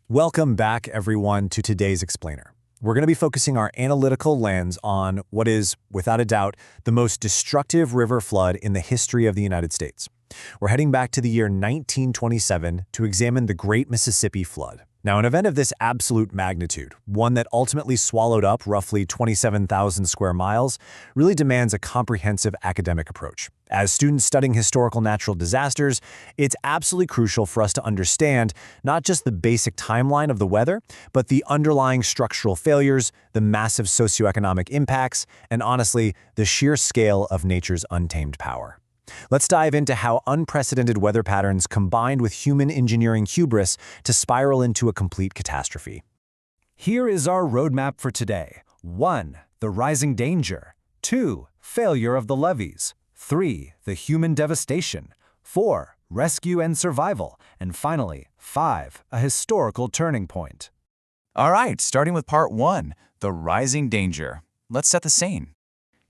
Welcome back, everyone, to today's Explainer. We're going to be focusing our analytical lens on what is, without a doubt, the most destructive river flood in the history of the United States. We're heading back to the year 1927 to examine the Great Mississippi Flood. Now, an event of this absolute magnitude, one that ultimately swallowed up roughly 27,000 square miles, really demands a comprehensive academic approach. As students studying historical natural disasters, it's absolutely crucial for us to understand not just the basic timeline of the weather, but the underlying structural failures, the massive socioeconomic impacts, and honestly, the sheer scale of nature's untamed power. Let's dive into how unprecedented weather patterns combined with human engineering hubris to spiral into a complete catastrophe. Here is our roadmap for today. 1. The rising danger. 2. Failure of the levees. 3. The human devastation. 4. Rescue and survival. And finally, 5. A historical turning point. All right, starting with part 1, the rising danger. Let's set the scene.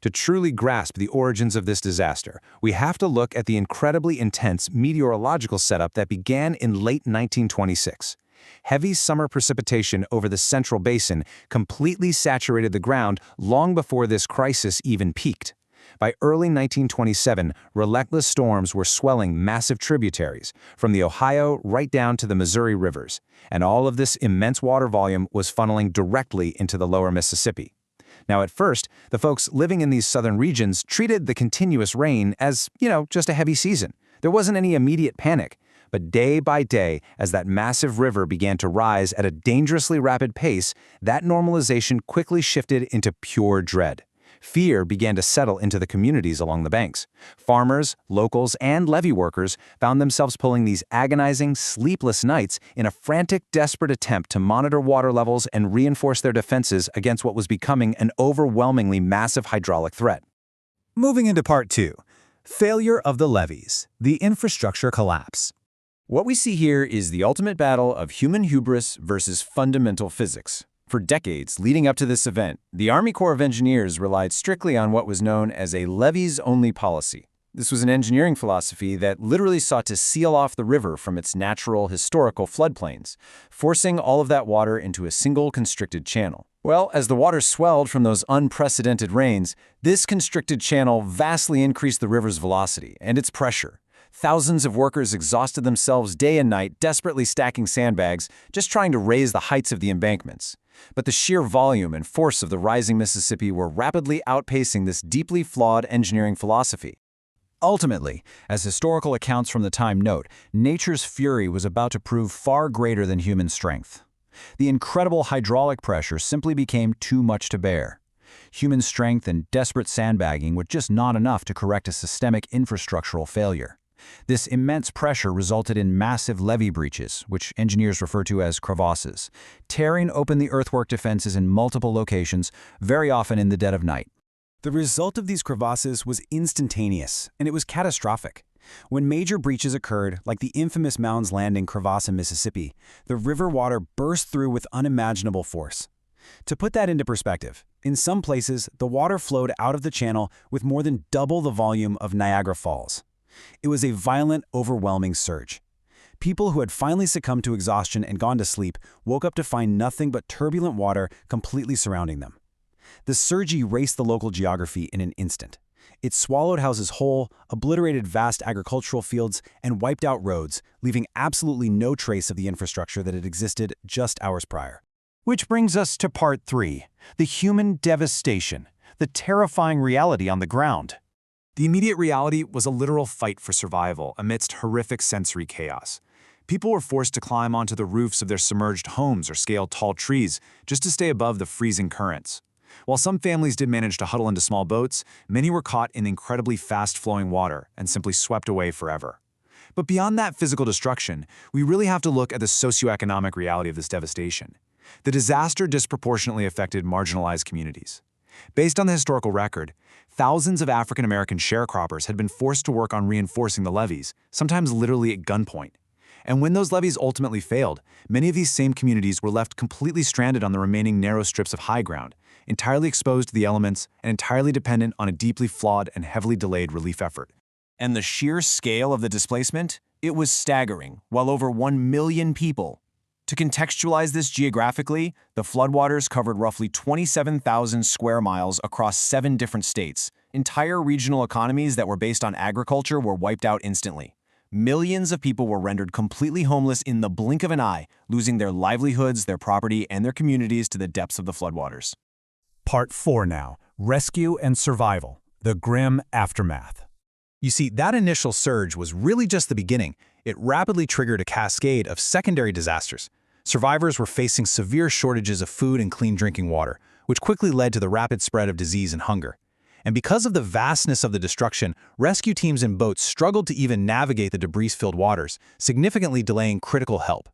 To truly grasp the origins of this disaster, we have to look at the incredibly intense meteorological setup that began in late 1926. Heavy summer precipitation over the Central Basin completely saturated the ground long before this crisis even peaked. By early 1927, relentless storms were swelling massive tributaries, from the Ohio right down to the Missouri rivers, and all of this immense water volume was funneling directly into the lower Mississippi. Now, at first, the folks living in these southern regions treated the continuous rain as, just a heavy season. There wasn't any immediate panic. But day by day, as that massive river began to rise at a dangerously rapid pace, that normalization quickly shifted into pure dread. Fear began to settle into the communities along the banks. Farmers, locals, and levee workers found themselves pulling these agonizing, sleepless nights in a frantic, desperate attempt to monitor water levels and reinforce their defenses against what was becoming an overwhelmingly massive hydraulic threat. Moving into part 2. Failure of the levees. The infrastructure collapse. What we see here is the ultimate battle of human hubris versus fundamental physics. For decades leading up to this event, the Army Corps of Engineers relied strictly on what was known as a levees-only policy. This was an engineering philosophy that literally sought to seal off the river from its natural historical floodplains, forcing all of that water into a single constricted channel. Well, as the water swelled from those unprecedented rains, this constricted channel vastly increased the river's velocity and its pressure. Thousands of workers exhausted themselves day and night, desperately stacking sandbags, just trying to raise the heights of the embankments. But the sheer volume and force of the rising Mississippi were rapidly outpacing this deeply flawed engineering philosophy. Ultimately, as historical accounts from the time note, nature's fury was about to prove far greater than human strength. The incredible hydraulic pressure simply became too much to bear. Human strength and desperate sandbagging were just not enough to correct a systemic infrastructural failure. This immense pressure resulted in massive levee breaches, which engineers refer to as crevasses, tearing open the earthwork defenses in multiple locations, very often in the dead of night. The result of these crevasses was instantaneous, and it was catastrophic. When major breaches occurred, like the infamous Mounds Landing crevasse in Mississippi, the river water burst through with unimaginable force. To put that into perspective, in some places, the water flowed out of the channel with more than double the volume of Niagara Falls. It was a violent, overwhelming surge. People who had finally succumbed to exhaustion and gone to sleep woke up to find nothing but turbulent water completely surrounding them. The surge erased the local geography in an instant. It swallowed houses whole, obliterated vast agricultural fields, and wiped out roads, leaving absolutely no trace of the infrastructure that had existed just hours prior. Which brings us to part 3, the human devastation, the terrifying reality on the ground. The immediate reality was a literal fight for survival amidst horrific sensory chaos. People were forced to climb onto the roofs of their submerged homes or scale tall trees just to stay above the freezing currents. While some families did manage to huddle into small boats, many were caught in incredibly fast-flowing water and simply swept away forever. But beyond that physical destruction, we really have to look at the socioeconomic reality of this devastation. The disaster disproportionately affected marginalized communities. Based on the historical record, thousands of African-American sharecroppers had been forced to work on reinforcing the levees, sometimes literally at gunpoint. And when those levees ultimately failed, many of these same communities were left completely stranded on the remaining narrow strips of high ground, entirely exposed to the elements and entirely dependent on a deeply flawed and heavily delayed relief effort. And the sheer scale of the displacement? It was staggering. While over 1 million people, To contextualize this geographically, the floodwaters covered roughly 27,000 square miles across 7 different states. Entire regional economies that were based on agriculture were wiped out instantly. Millions of people were rendered completely homeless in the blink of an eye, losing their livelihoods, their property, and their communities to the depths of the floodwaters. Part 4 now, rescue and survival, the grim aftermath. You see, that initial surge was really just the beginning. It rapidly triggered a cascade of secondary disasters. Survivors were facing severe shortages of food and clean drinking water, which quickly led to the rapid spread of disease and hunger. And because of the vastness of the destruction, rescue teams and boats struggled to even navigate the debris-filled waters, significantly delaying critical help.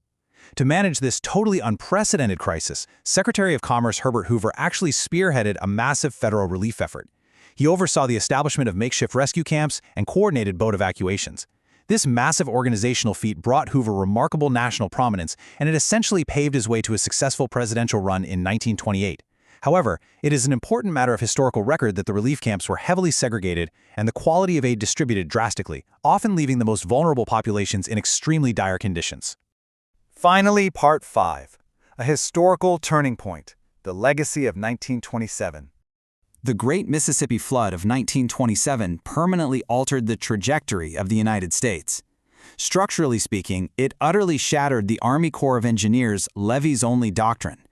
To manage this totally unprecedented crisis, Secretary of Commerce Herbert Hoover actually spearheaded a massive federal relief effort. He oversaw the establishment of makeshift rescue camps and coordinated boat evacuations. This massive organizational feat brought Hoover remarkable national prominence, and it essentially paved his way to a successful presidential run in 1928. However, it is an important matter of historical record that the relief camps were heavily segregated and the quality of aid distributed drastically, often leaving the most vulnerable populations in extremely dire conditions. Finally, Part 5, a historical turning point, the legacy of 1927. The Great Mississippi Flood of 1927 permanently altered the trajectory of the United States. Structurally speaking, it utterly shattered the Army Corps of Engineers' levees-only doctrine.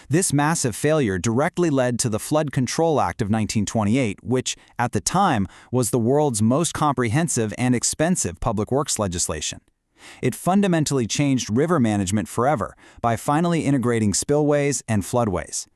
This massive failure directly led to the Flood Control Act of 1928, which, at the time, was the world's most comprehensive and expensive public works legislation. It fundamentally changed river management forever by finally integrating spillways and floodways.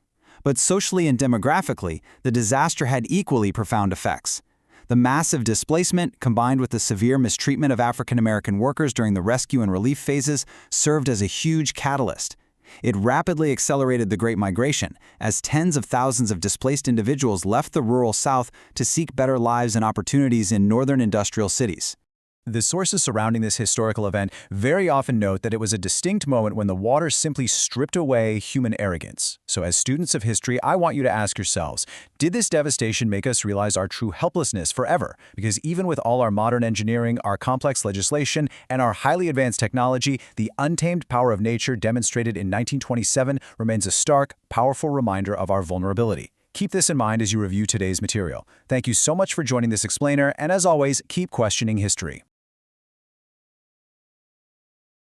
But socially and demographically, the disaster had equally profound effects. The massive displacement, combined with the severe mistreatment of African American workers during the rescue and relief phases, served as a huge catalyst. It rapidly accelerated the Great Migration, as tens of thousands of displaced individuals left the rural South to seek better lives and opportunities in northern industrial cities. The sources surrounding this historical event very often note that it was a distinct moment when the water simply stripped away human arrogance. So as students of history, I want you to ask yourselves, did this devastation make us realize our true helplessness forever? Because even with all our modern engineering, our complex legislation, and our highly advanced technology, the untamed power of nature demonstrated in 1927 remains a stark, powerful reminder of our vulnerability. Keep this in mind as you review today's material. Thank you so much for joining this explainer, and as always, keep questioning history.